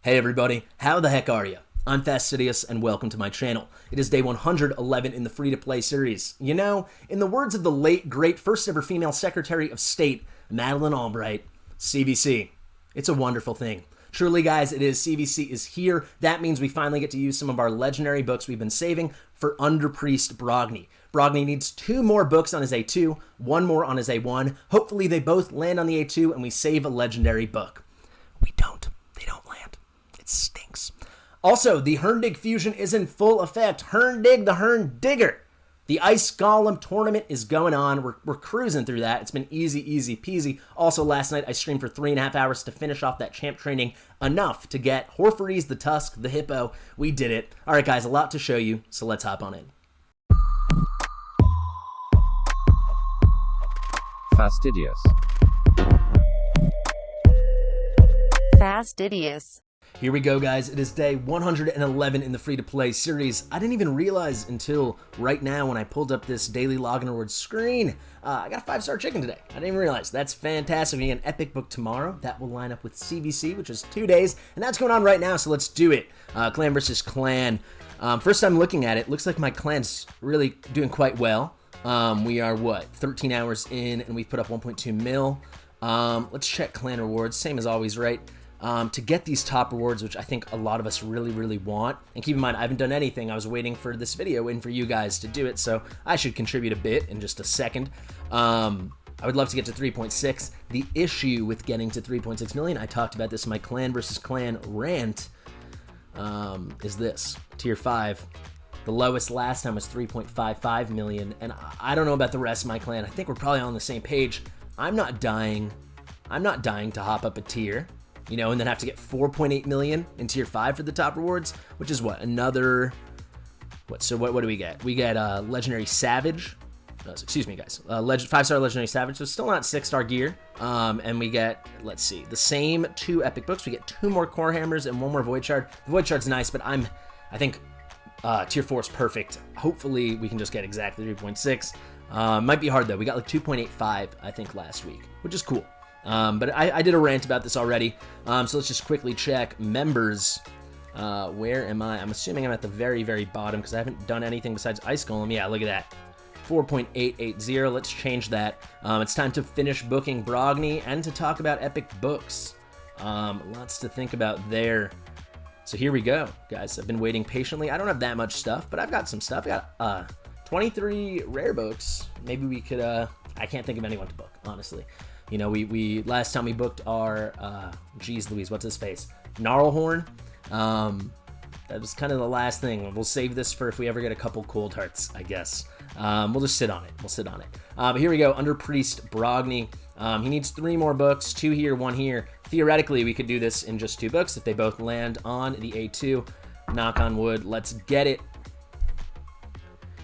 Hey everybody, how the heck are you? I'm Fastidious and welcome to my channel. It is day 111 in the free-to-play series. You know, in the words of the late, great, first ever female Secretary of State, Madeleine Albright, CVC. It's a wonderful thing. Truly, guys, it is. CVC is here. That means we finally get to use some of our legendary books we've been saving for Under Priest Brogni. Brogni needs 2 more books on his A2, 1 more on his A1. Hopefully they both land on the A2 and we save a legendary book. We don't. They don't land. It stinks. Also, the Herndig fusion is in full effect. Herndig the Hern Digger. The Ice Golem tournament is going on. We're cruising through that. It's been easy peasy. Also, last night I streamed for 3.5 hours to finish off that champ training. Enough to get horforess, the Tusk, the Hippo. We did it. All right, guys, a lot to show you, so let's hop on in. Fastidious. Fastidious. Here we go, guys. It is day 111 in the free-to-play series. I didn't even realize until right now when I pulled up this daily login rewards screen. I got a 5-star chicken today. I didn't even realize. That's fantastic. We get an epic book tomorrow. That will line up with CVC, which is 2 days, and that's going on right now, so let's do it. Clan versus clan. First time looking at it, looks like my clan's really doing quite well. We are, 13 hours in, and we've put up 1.2 mil. Let's check clan rewards. Same as always, right? To get these top rewards, which I think a lot of us really want. And keep in mind, I haven't done anything. I was waiting for this video, waiting for you guys to do it, so I should contribute a bit in just a second. I would love to get to 3.6. The issue with getting to 3.6 million, I talked about this in my clan versus clan rant, is this. Tier 5. The lowest last time was 3.55 million, and I don't know about the rest of my clan. I think we're probably on the same page. I'm not dying to hop up a tier, you know, and then have to get 4.8 million in tier 5 for the top rewards, which is what, another, what do we get? We get legendary savage, excuse me guys, 5-star legendary savage, so still not 6-star gear, and we get, let's see, the same 2 epic books. We get 2 more core hammers and 1 more void shard. The void shard's nice, but I think tier 4 is perfect. Hopefully we can just get exactly 3.6. Might be hard though. We got like 2.85 I think last week, which is cool. But I did a rant about this already, so let's just quickly check members. Where am I? I'm assuming I'm at the very bottom because I haven't done anything besides Ice Golem. Yeah, look at that. 4.880. Let's change that. It's time to finish booking Brogni and to talk about epic books. Lots to think about there. So here we go, guys. I've been waiting patiently. I don't have that much stuff, but I've got some stuff. I got 23 rare books. Maybe we could, I can't think of anyone to book, honestly. You know, we last time we booked our, geez Louise, what's his face? Gnarlhorn. That was kind of the last thing. We'll save this for if we ever get a couple cold hearts, I guess. We'll just sit on it. We'll sit on it. But here we go, Under Priest Brogni. He needs 3 more books, 2 here, 1 here. Theoretically, we could do this in just 2 books if they both land on the A2. Knock on wood. Let's get it.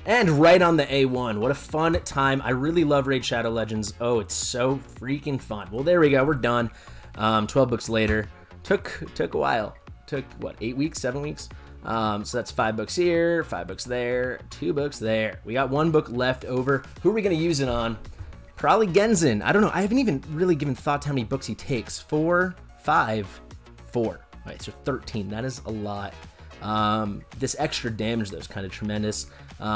And right on the A1. What a fun time. I really love Raid Shadow Legends. Oh, it's so freaking fun. Well, there we go. We're done. 12 books later. Took a while. Took, what, 8 weeks, 7 weeks? So that's 5 books here, 5 books there, 2 books there. We got 1 book left over. Who are we going to use it on? Probably Genzin. I don't know. I haven't even really given thought to how many books he takes. 4, 5, 4. All right, so 13. That is a lot. This extra damage, though, is kind of tremendous. You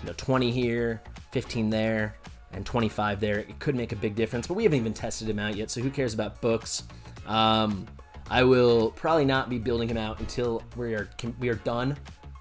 know, 20 here, 15 there, and 25 there. It could make a big difference, but we haven't even tested him out yet, so who cares about books? I will probably not be building him out until we are done.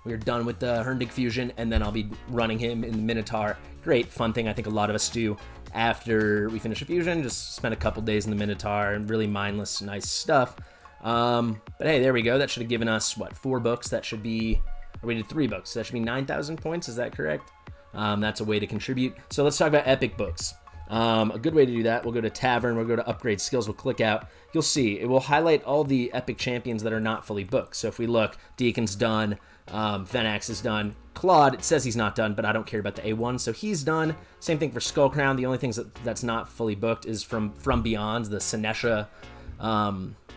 We are done with the Herndig fusion, and then I'll be running him in the Minotaur. Great, fun thing I think a lot of us do after we finish a fusion. Just spend a couple days in the Minotaur and really mindless, nice stuff. But hey, there we go. That should have given us, what, 4 books? That should be, or we did 3 books. So that should be 9,000 points. Is that correct? That's a way to contribute. So let's talk about epic books. A good way to do that, we'll go to Tavern, we'll go to Upgrade Skills, we'll click out. You'll see, it will highlight all the epic champions that are not fully booked. So if we look, Deacon's done, Venax is done. Claude, it says he's not done, but I don't care about the A1, so he's done. Same thing for Skullcrown. The only things that's not fully booked is from Beyond, the Senesha,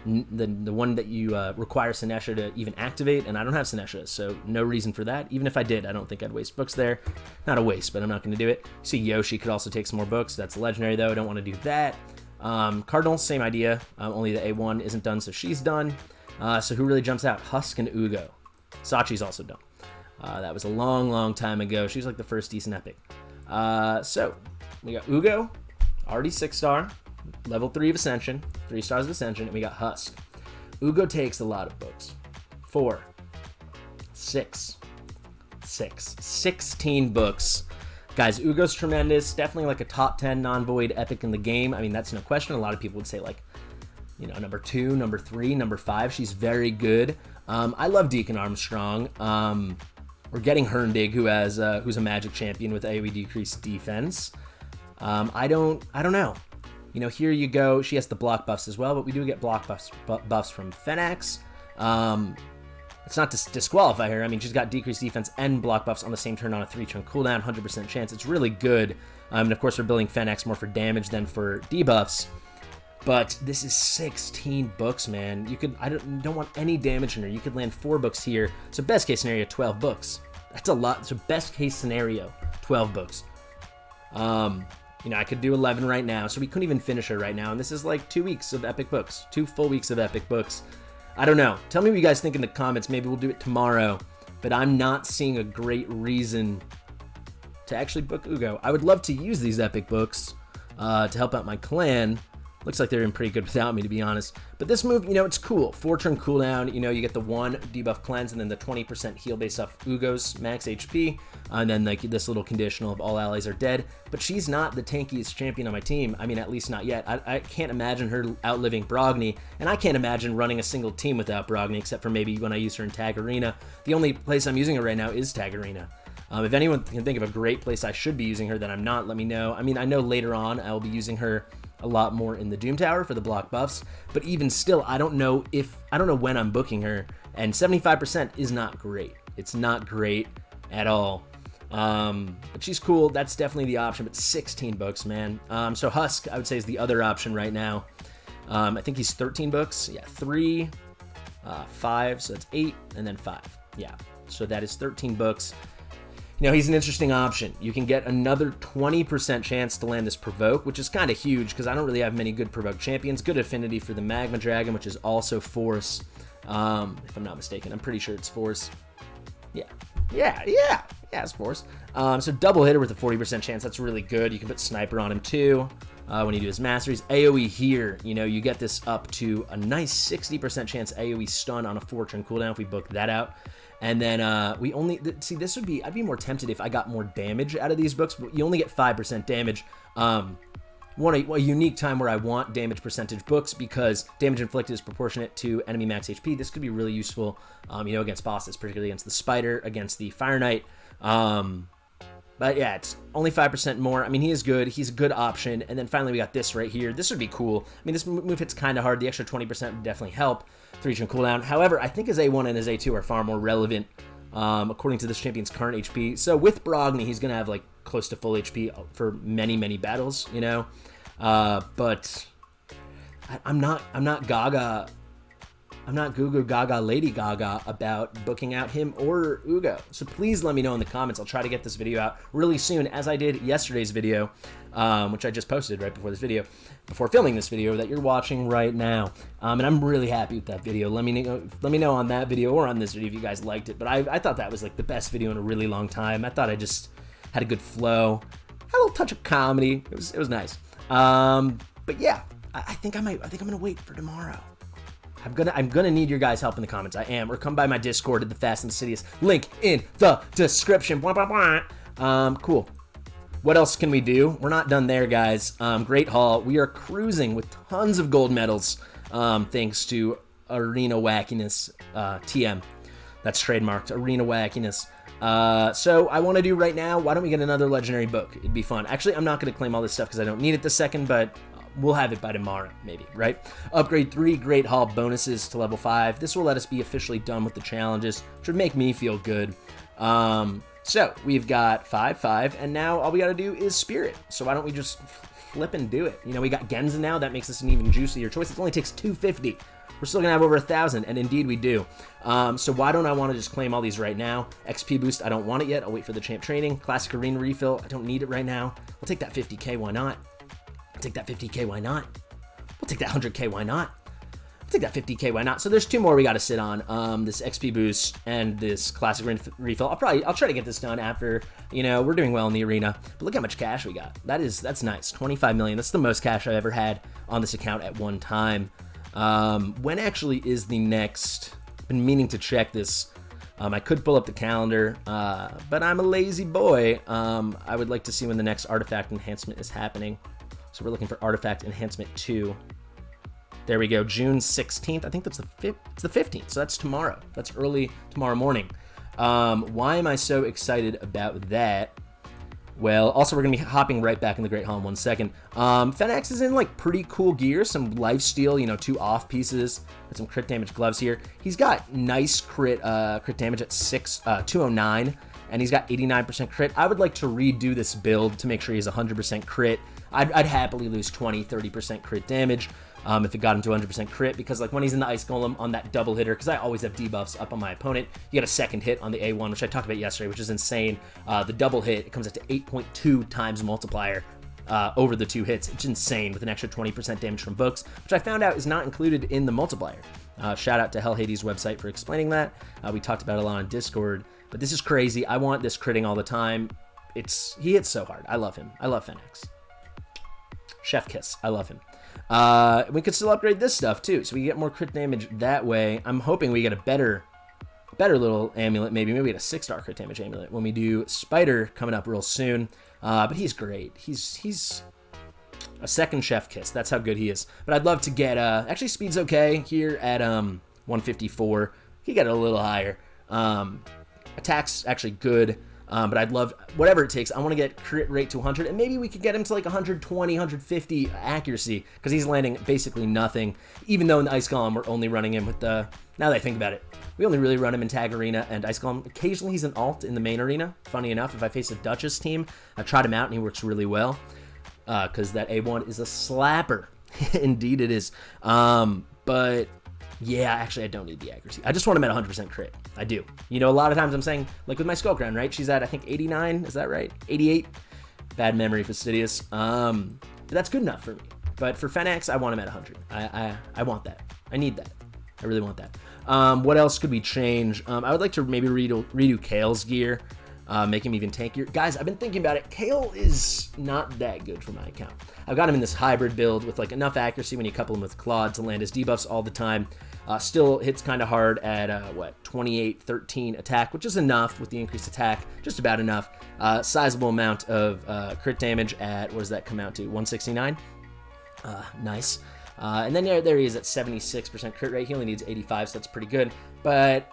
the one that you require Senesha to even activate, and I don't have Senesha, so no reason for that. Even if I did, I don't think I'd waste books there. Not a waste, but I'm not going to do it. See, Yoshi could also take some more books. That's legendary, though. I don't want to do that. Cardinal, same idea. Only the A1 isn't done, so she's done. So who really jumps out? Husk and Ugo. Sachi's also done. That was a long, long time ago. She was like the first decent epic. So we got Ugo, already 6-star, level 3 of Ascension, 3 stars of Ascension, and we got Husk. Ugo takes a lot of books. 4, 6, 16 books. Guys, Ugo's tremendous. Definitely like a top 10 non-void epic in the game. I mean, that's no question. A lot of people would say like, you know, number 2, number 3, number 5. She's very good. I love Deacon Armstrong. We're getting Herndig, who's a magic champion with AoE decreased defense. I don't know. You know, here you go. She has the block buffs as well, but we do get block buffs from Fenax. It's not to disqualify her. I mean, she's got decreased defense and block buffs on the same turn on a 3-turn cooldown, 100% chance. It's really good. And of course, we're building Fenax more for damage than for debuffs. But this is 16 books, man. I don't want any damage in her. You could land 4 books here. So best case scenario, 12 books. That's a lot. So best case scenario, 12 books. You know, I could do 11 right now, so we couldn't even finish her right now. And this is like 2 weeks of epic books, 2 full weeks of epic books. I don't know. Tell me what you guys think in the comments. Maybe we'll do it tomorrow. But I'm not seeing a great reason to actually book Ugo. I would love to use these epic books to help out my clan. Looks like they're doing pretty good without me, to be honest. But this move, you know, it's cool. 4-turn cooldown. You know, you get the 1 debuff cleanse and then the 20% heal based off Ugo's max HP. And then like this little conditional of all allies are dead. But she's not the tankiest champion on my team. I mean, at least not yet. I can't imagine her outliving Brogni. And I can't imagine running a single team without Brogni, except for maybe when I use her in Tag Arena. The only place I'm using her right now is Tag Arena. If anyone can think of a great place I should be using her that I'm not, let me know. I mean, I know later on I'll be using her a lot more in the Doom Tower for the block buffs, but even still, I don't know when I'm booking her, and 75% is not great. It's not great at all. But she's cool. That's definitely the option, but 16 books, man. So Husk, I would say, is the other option right now. I think he's 13 books. Yeah, 3, 5, so that's 8, and then 5. Yeah, so that is 13 books. You know, he's an interesting option. You can get another 20% chance to land this Provoke, which is kind of huge because I don't really have many good Provoke champions. Good affinity for the Magma Dragon, which is also Force. If I'm not mistaken, I'm pretty sure it's Force. Yeah, it's Force. So double hitter with a 40% chance. That's really good. You can put Sniper on him too when you do his Masteries. AoE here, you know, you get this up to a nice 60% chance AoE stun on a 4-turn cooldown if we book that out. And then we only, see, this would be, I'd be more tempted if I got more damage out of these books, but you only get 5% damage. A unique time where I want damage percentage books because damage inflicted is proportionate to enemy max HP. This could be really useful, you know, against bosses, particularly against the Spider, against the Fire Knight. But yeah, it's only 5% more. I mean, he is good. He's a good option. And then finally, we got this right here. This would be cool. I mean, this move hits kind of hard. The extra 20% would definitely help. 3-turn cooldown. However, I think his A1 and his A2 are far more relevant according to this champion's current HP. So with Brogni, he's going to have like close to full HP for many, many battles, you know. But I'm not Gaga. I'm not Goo Goo Gaga Lady Gaga about booking out him or Ugo. So please let me know in the comments. I'll try to get this video out really soon, as I did yesterday's video, which I just posted right before this video, before filming this video that you're watching right now. And I'm really happy with that video. Let me know on that video or on this video if you guys liked it. But I thought that was like the best video in a really long time. I thought I just had a good flow, had a little touch of comedy. It was nice. But yeah, I think I'm gonna wait for tomorrow. I'm gonna need your guys' help in the comments. I am. Or come by my Discord at the Fast and Fastidious. Link in the description. Blah, blah, blah. Cool. What else can we do? We're not done there, guys. Great haul. We are cruising with tons of gold medals, thanks to Arena Wackiness TM. That's trademarked. Arena Wackiness. So I want to do right now, why don't we get another legendary book? It'd be fun. Actually, I'm not going to claim all this stuff because I don't need it this second, but we'll have it by tomorrow, maybe, right? Upgrade 3 Great Hall bonuses to level 5. This will let us be officially done with the challenges, which would make me feel good. So we've got 5, and now all we got to do is Spirit. So why don't we just flip and do it? You know, we got Genza now. That makes us an even juicier choice. It only takes 250. We're still going to have over 1,000, and indeed we do. So why don't I want to just claim all these right now? XP boost, I don't want it yet. I'll wait for the champ training. Classic arena refill, I don't need it right now. We'll take that 50k, why not? Take that 50k, why not? We'll take that 100k, why not? take that 50k, why not? So there's 2 more we got to sit on. This XP boost and this classic refill. I'll try to get this done after, you know, we're doing well in the arena. But look how much cash we got. That's nice. 25 million. That's the most cash I've ever had on this account at one time. When actually is the next? Been meaning to check this. I could pull up the calendar, but I'm a lazy boy. I would like to see when the next artifact enhancement is happening. So we're looking for artifact enhancement 2. There we go, June 16th. I think that's it's the 15th, so that's tomorrow. That's early tomorrow morning. Why am I so excited about that? Well, also we're going to be hopping right back in the Great Hall in 1 second. Fenix is in like pretty cool gear, some lifesteal, you know, 2 off pieces, and some crit damage gloves here. He's got nice crit damage at 209, and he's got 89% crit. I would like to redo this build to make sure he's 100% crit. I'd happily lose 20-30% crit damage if it got him to 100% crit, because like when he's in the Ice Golem on that double hitter, because I always have debuffs up on my opponent, you get a second hit on the A1, which I talked about yesterday, which is insane. The double hit, it comes up to 8.2 times multiplier over the 2 hits. It's insane, with an extra 20% damage from books, which I found out is not included in the multiplier. Shout out to Hell Hades' website for explaining that. We talked about it a lot on Discord, but this is crazy. I want this critting all the time. He hits so hard. I love him. I love Fenix. Chef kiss. I love him. We could still upgrade this stuff too, so we get more crit damage that way. I'm hoping we get a better little amulet. Maybe we get a 6-star crit damage amulet when we do Spider coming up real soon. But he's great. He's a second chef kiss. That's how good he is. But I'd love to get actually speed's okay here at 154. He got it a little higher. Attack's actually good. But I'd love whatever it takes. I want to get crit rate to 100, and maybe we could get him to like 120, 150 accuracy, because he's landing basically nothing. Even though in the Ice Golem we're only running him with the. Now that I think about it, we only really run him in Tag Arena and Ice Golem. Occasionally he's an alt in the main arena. Funny enough, if I face a Duchess team, I've tried him out and he works really well, because that A1 is a slapper. Indeed it is. But yeah, actually I don't need the accuracy. I just want him at 100% crit. I do. You know, a lot of times I'm saying, like with my Skull Crown, right? She's at, I think, 89. Is that right? 88? Bad memory, Fastidious. But that's good enough for me. But for Fenix, I want him at 100. I want that. I need that. I really want that. What else could we change? I would like to maybe redo Kale's gear. Make him even tankier. Guys, I've been thinking about it. Kale is not that good for my account. I've got him in this hybrid build with like enough accuracy when you couple him with Claude to land his debuffs all the time. Still hits kind of hard at 28-13 attack, which is enough with the increased attack, just about enough. Sizable amount of crit damage at, what does that come out to, 169? Nice. And then there he is at 76% crit rate. He only needs 85, so that's pretty good. But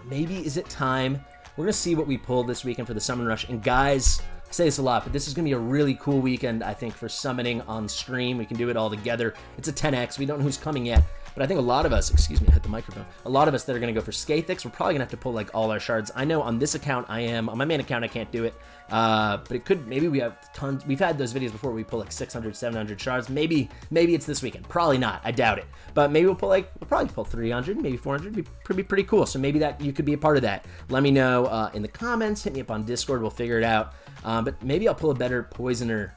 maybe is it time? We're going to see what we pull this weekend for the Summon Rush. And guys, I say this a lot, but this is going to be a really cool weekend, I think, for summoning on stream. We can do it all together. It's a 10x. We don't know who's coming yet. But I think a lot of us, excuse me, I hit the microphone. A lot of us that are going to go for Skathix, we're probably going to have to pull like all our shards. I know on this account I am. On my main account I can't do it. But it could, maybe we have tons. We've had those videos before where we pull like 600, 700 shards. Maybe it's this weekend. Probably not. I doubt it. But maybe we'll probably pull 300, maybe 400. Be pretty cool. So maybe that you could be a part of that. Let me know in the comments. Hit me up on Discord. We'll figure it out. But maybe I'll pull a better Poisoner.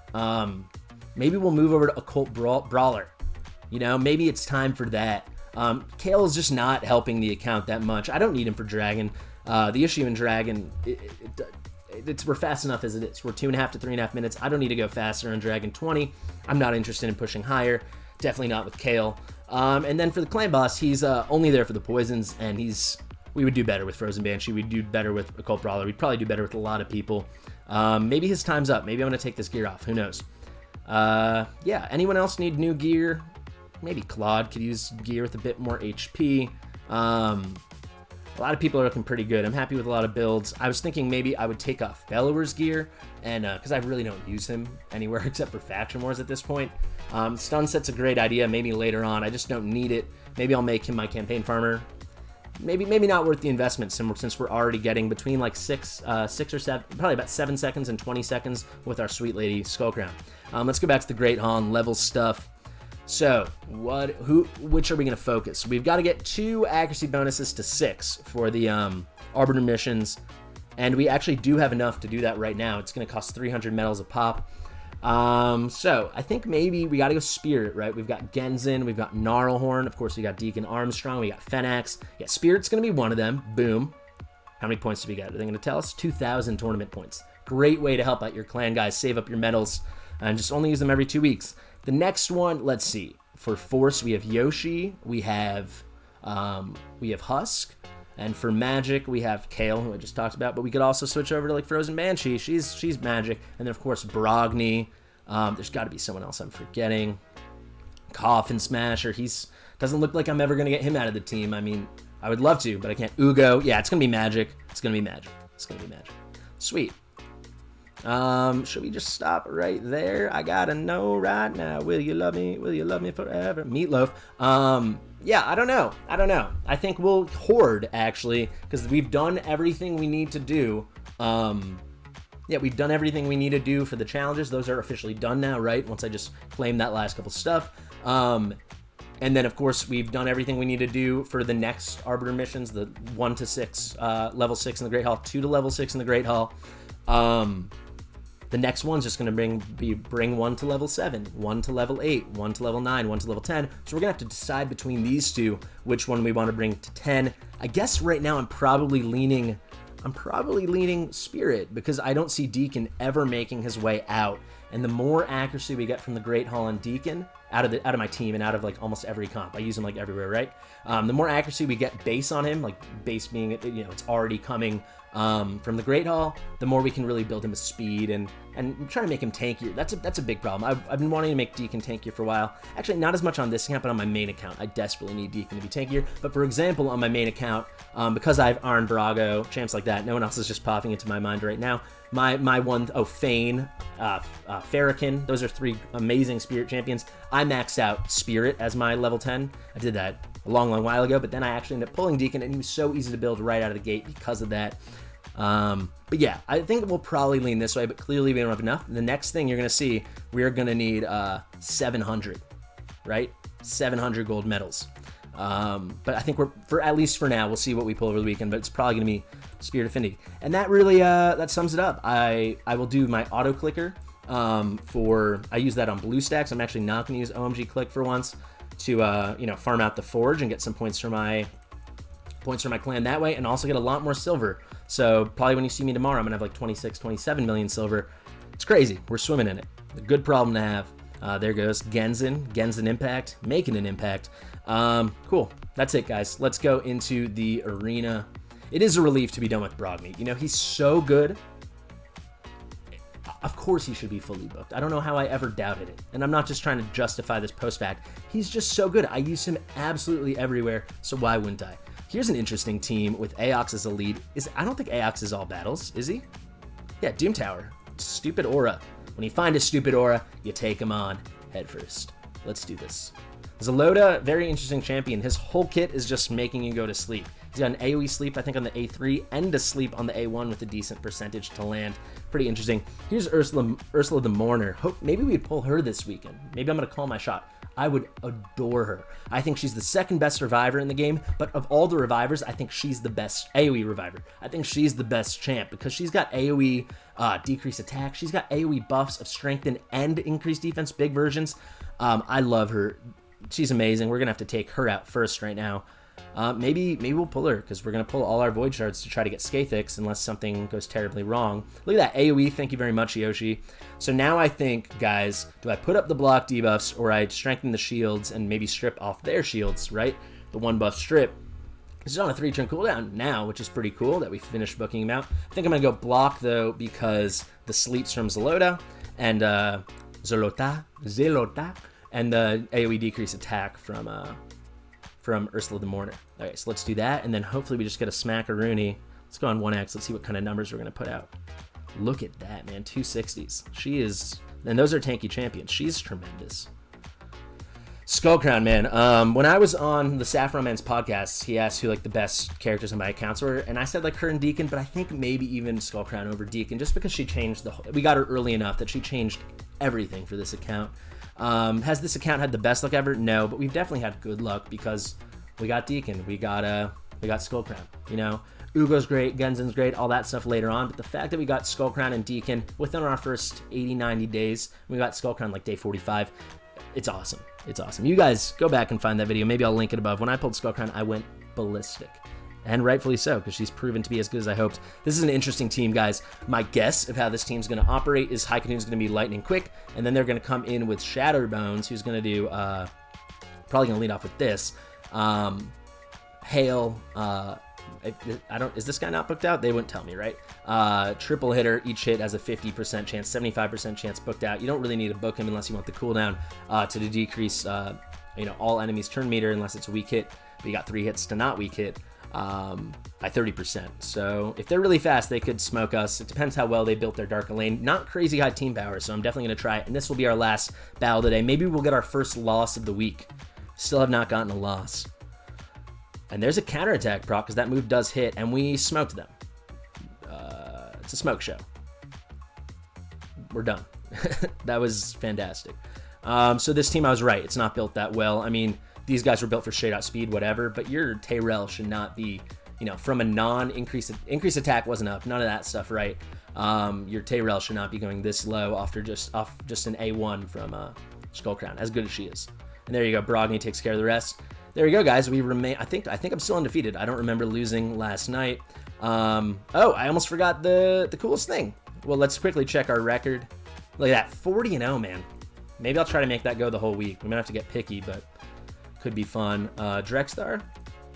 Maybe we'll move over to Occult Brawler. You know, maybe it's time for that. Kale is just not helping the account that much. I don't need him for Dragon. The issue in Dragon, we're fast enough as it is. We're 2.5 to 3.5 minutes. I don't need to go faster on Dragon 20. I'm not interested in pushing higher. Definitely not with Kale. And then for the Clan Boss, he's only there for the poisons, and we would do better with Frozen Banshee. We'd do better with Occult Brawler. We'd probably do better with a lot of people. Maybe his time's up. Maybe I'm going to take this gear off. Who knows? Yeah, anyone else need new gear? Maybe Claude could use gear with a bit more HP. A lot of people are looking pretty good. I'm happy with a lot of builds. I was thinking maybe I would take off Bellower's gear, and because I really don't use him anywhere except for Faction Wars at this point. Stun set's a great idea. Maybe later on. I just don't need it. Maybe I'll make him my campaign farmer. Maybe not worth the investment since we're already getting between like 6 or 7, probably about 7 seconds and 20 seconds with our Sweet Lady Skull Crown. Let's go back to the Great Hall and level stuff. So, which are we going to focus? We've got to get 2 accuracy bonuses to 6 for the Arbiter missions, and we actually do have enough to do that right now. It's going to cost 300 medals a pop. So I think maybe we got to go Spirit, right? We've got Genzin, we've got Gnarlhorn, of course we got Deacon Armstrong, we got Fenax. Yeah, Spirit's going to be one of them. Boom. How many points do we get? Are they going to tell us? 2,000 tournament points. Great way to help out your clan, guys. Save up your medals and just only use them every 2 weeks. The next one, let's see. For Force, we have Yoshi, we have Husk, and for Magic, we have Kale, who I just talked about, but we could also switch over to like Frozen Banshee. She's Magic, and then of course Brogni. There's got to be someone else I'm forgetting. Coffin Smasher. Doesn't look like I'm ever gonna get him out of the team. I mean, I would love to, but I can't. Ugo, yeah, it's gonna be Magic. It's gonna be Magic. Sweet. Should we just stop right there? I gotta know right now. Will you love me? Will you love me forever? Meatloaf. Yeah, I don't know. I think we'll Horde, actually, because we've done everything we need to do. Yeah, we've done everything we need to do for the challenges. Those are officially done now, right? Once I just claimed that last couple stuff. And then, of course, we've done everything we need to do for the next Arbiter missions, the 1 to 6, level 6 in the Great Hall, 2 to level 6 in the Great Hall. The next one's just going to bring 1 to level 7, 1 to level 8, 1 to level 9, 1 to level 10. So we're going to have to decide between these two which one we want to bring to 10. I guess right now I'm probably leaning Spirit, because I don't see Deacon ever making his way out. And the more accuracy we get from the Great Hall and Deacon out of my team and out of like almost every comp, I use him like everywhere, right? The more accuracy we get base on him, like base being, it's already coming from the Great Hall, the more we can really build him with speed and try to make him tankier. That's a big problem. I've been wanting to make Deacon tankier for a while. Actually, not as much on this account, but on my main account, I desperately need Deacon to be tankier. But for example, on my main account, because I have Arn Brago, champs like that, no one else is just popping into my mind right now. Fane, Farrakhan, those are 3 amazing Spirit champions. I maxed out Spirit as my level 10. I did that a long while ago, but then I actually ended up pulling Deacon, and he was so easy to build right out of the gate because of that. But yeah, I think we'll probably lean this way, but clearly we don't have enough. The next thing you're going to see, we're going to need 700, right? 700 gold medals. But I think at least for now, we'll see what we pull over the weekend, but it's probably going to be Spirit Affinity. And that really, that sums it up. I will do my auto clicker, I use that on BlueStacks. I'm actually not going to use OMG Click for once to, farm out the Forge and get some points for my clan that way, and also get a lot more silver. So probably when you see me tomorrow, I'm going to have like 26, 27 million silver. It's crazy. We're swimming in it. A good problem to have. There goes Genzin Impact, making an impact. Cool. That's it, guys. Let's go into the arena. It is a relief to be done with Brogni. He's so good. Of course he should be fully booked. I don't know how I ever doubted it. And I'm not just trying to justify this post-fact. He's just so good. I use him absolutely everywhere, so why wouldn't I? Here's an interesting team with Aox as a lead. I don't think Aox is all battles, is he? Yeah, Doom Tower. Stupid aura. When you find a stupid aura, you take him on head first. Let's do this. Zalota, very interesting champion. His whole kit is just making you go to sleep. He's got an AoE sleep, I think, on the A3 and a sleep on the A1 with a decent percentage to land. Pretty interesting. Here's Ursula the Mourner. Maybe we'd pull her this weekend. Maybe I'm going to call my shot. I would adore her. I think she's the second best reviver in the game, but of all the revivers, I think she's the best AoE reviver. I think she's the best champ because she's got AoE decrease attack. She's got AoE buffs of strengthen and increased defense, big versions. I love her. She's amazing. We're going to have to take her out first right now. Maybe we'll pull her because we're going to pull all our Void Shards to try to get Skathix unless something goes terribly wrong. Look at that AoE. Thank you very much, Yoshi. So now I think, guys, do I put up the block debuffs or I strengthen the shields and maybe strip off their shields, right? The 1 buff strip. This is on a 3-turn cooldown now, which is pretty cool that we finished booking him out. I think I'm going to go block, though, because the sleeps from Zalota and Zelota and the AoE decrease attack from Ursula the Mourner. All right, so let's do that, and then hopefully we just get a Smackaroony. Let's go on 1x. Let's see what kind of numbers we're going to put out. Look at that, man. 260s. She is... And those are tanky champions. She's tremendous. Skullcrown, man. When I was on the Saffron Man's podcast, he asked who, like, the best characters on my accounts were, and I said, like, her and Deacon, but I think maybe even Skullcrown over Deacon, just because she changed the... We got her early enough that she changed everything for this account. Has this account had the best luck ever? No, but we've definitely had good luck because we got Deacon, we got Skullcrown, Ugo's great, Genzen's great, all that stuff later on. But the fact that we got Skullcrown and Deacon within our first 80, 90 days, we got Skullcrown like day 45. It's awesome. It's awesome. You guys go back and find that video. Maybe I'll link it above. When I pulled Skullcrown, I went ballistic. And rightfully so, because she's proven to be as good as I hoped. This is an interesting team, guys. My guess of how this team's going to operate is Haikatoon's going to be lightning quick, and then they're going to come in with Shatterbones, who's going to do, probably going to lead off with this. Hail, is this guy not booked out? They wouldn't tell me, right? Triple hitter, each hit has a 50% chance, 75% chance booked out. You don't really need to book him unless you want the cooldown to decrease, all enemies' turn meter unless it's a weak hit. But you got 3 hits to not weak hit by 30%. So if they're really fast, they could smoke us. It depends how well they built their Dark Lane. Not crazy high team power, so I'm definitely going to try it. And this will be our last battle today. Maybe we'll get our first loss of the week. Still have not gotten a loss. And there's a counterattack proc because that move does hit, and we smoked them. It's a smoke show. We're done. That was fantastic. So this team, I was right. It's not built that well. I mean, these guys were built for straight out speed, whatever, but your Tyrell should not be, from a non-increase attack wasn't up, none of that stuff, right? Your Tyrell should not be going this low off just an A1 from Skullcrown, as good as she is. And there you go, Brogni takes care of the rest. There you go, guys. We remain. I think I'm still undefeated. I don't remember losing last night. Oh, I almost forgot the coolest thing. Well, let's quickly check our record. Look at that, 40-0, man. Maybe I'll try to make that go the whole week. We might have to get picky, but could be fun. Drexstar?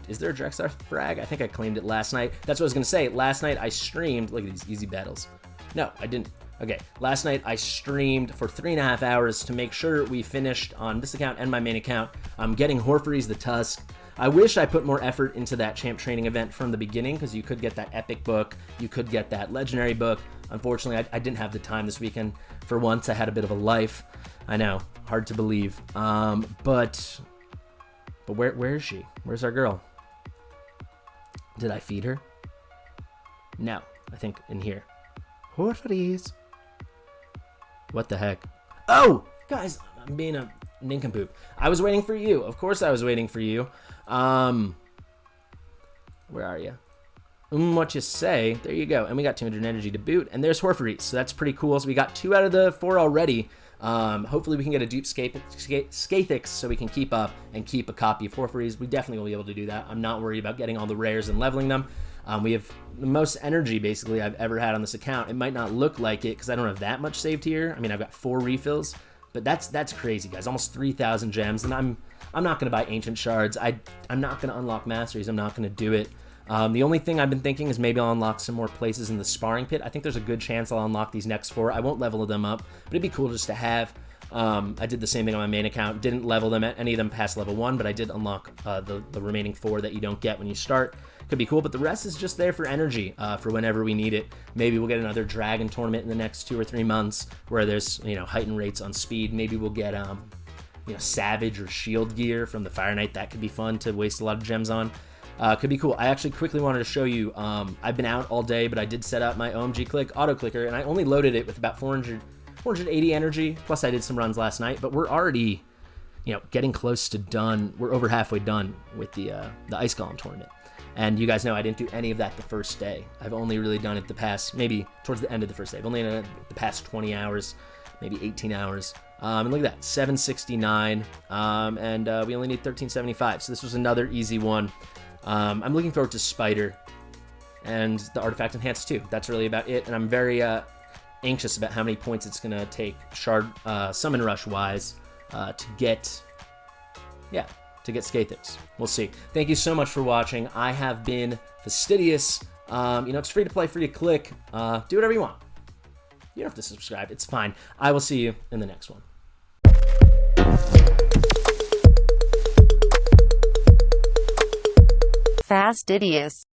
Is there a Drexstar frag? I think I claimed it last night. That's what I was going to say. Last night I streamed. Look at these easy battles. No, I didn't. Okay, last night I streamed for 3.5 hours to make sure we finished on this account and my main account. I'm getting Horforess the Tusk. I wish I put more effort into that champ training event from the beginning, because you could get that epic book, you could get that legendary book. Unfortunately, I didn't have the time this weekend. For once, I had a bit of a life. I know, hard to believe. But where is she? Where's our girl? Did I feed her? No, I think in here. Horforess. What the heck? Oh, guys, I'm being a nincompoop. I was waiting for you. Of course I was waiting for you. Where are you? What you say? There you go. And we got 200 energy to boot. And there's Horforess. So that's pretty cool. So we got 2 out of the 4 already. Hopefully we can get a dupe Skathix so we can keep up and keep a copy of Horforess. We definitely will be able to do that. I'm not worried about getting all the rares and leveling them. We have the most energy, basically, I've ever had on this account. It might not look like it because I don't have that much saved here. I mean, I've got 4 refills, but that's crazy, guys. Almost 3,000 gems, and I'm not going to buy Ancient Shards. I'm not going to unlock Masteries. I'm not going to do it. The only thing I've been thinking is maybe I'll unlock some more places in the Sparring Pit. I think there's a good chance I'll unlock these next 4. I won't level them up, but it'd be cool just to have. I did the same thing on my main account. Didn't level them at any of them past level 1, but I did unlock the remaining 4 that you don't get when you start. Could be cool, but the rest is just there for energy, for whenever we need it. Maybe we'll get another Dragon tournament in the next 2 or 3 months where there's, heightened rates on speed. Maybe we'll get, Savage or Shield gear from the Fire Knight. That could be fun to waste a lot of gems on. Could be cool. I actually quickly wanted to show you, I've been out all day, but I did set up my OMG Click auto clicker, and I only loaded it with about 480 energy, plus I did some runs last night, but we're already, getting close to done. We're over halfway done with the Ice Golem tournament. And you guys know I didn't do any of that the first day. I've only really done it the past, maybe towards the end of the first day. I've only done it the past 20 hours, maybe 18 hours. And look at that, 769, and we only need 1375. So this was another easy one. I'm looking forward to Spider and the Artifact Enhanced too. That's really about it. And I'm very anxious about how many points it's going to take Shard Summon Rush wise to get Skathix. We'll see. Thank you so much for watching. I have been Fastidious. It's free to play, free to click. Do whatever you want. You don't have to subscribe. It's fine. I will see you in the next one. Fastidious.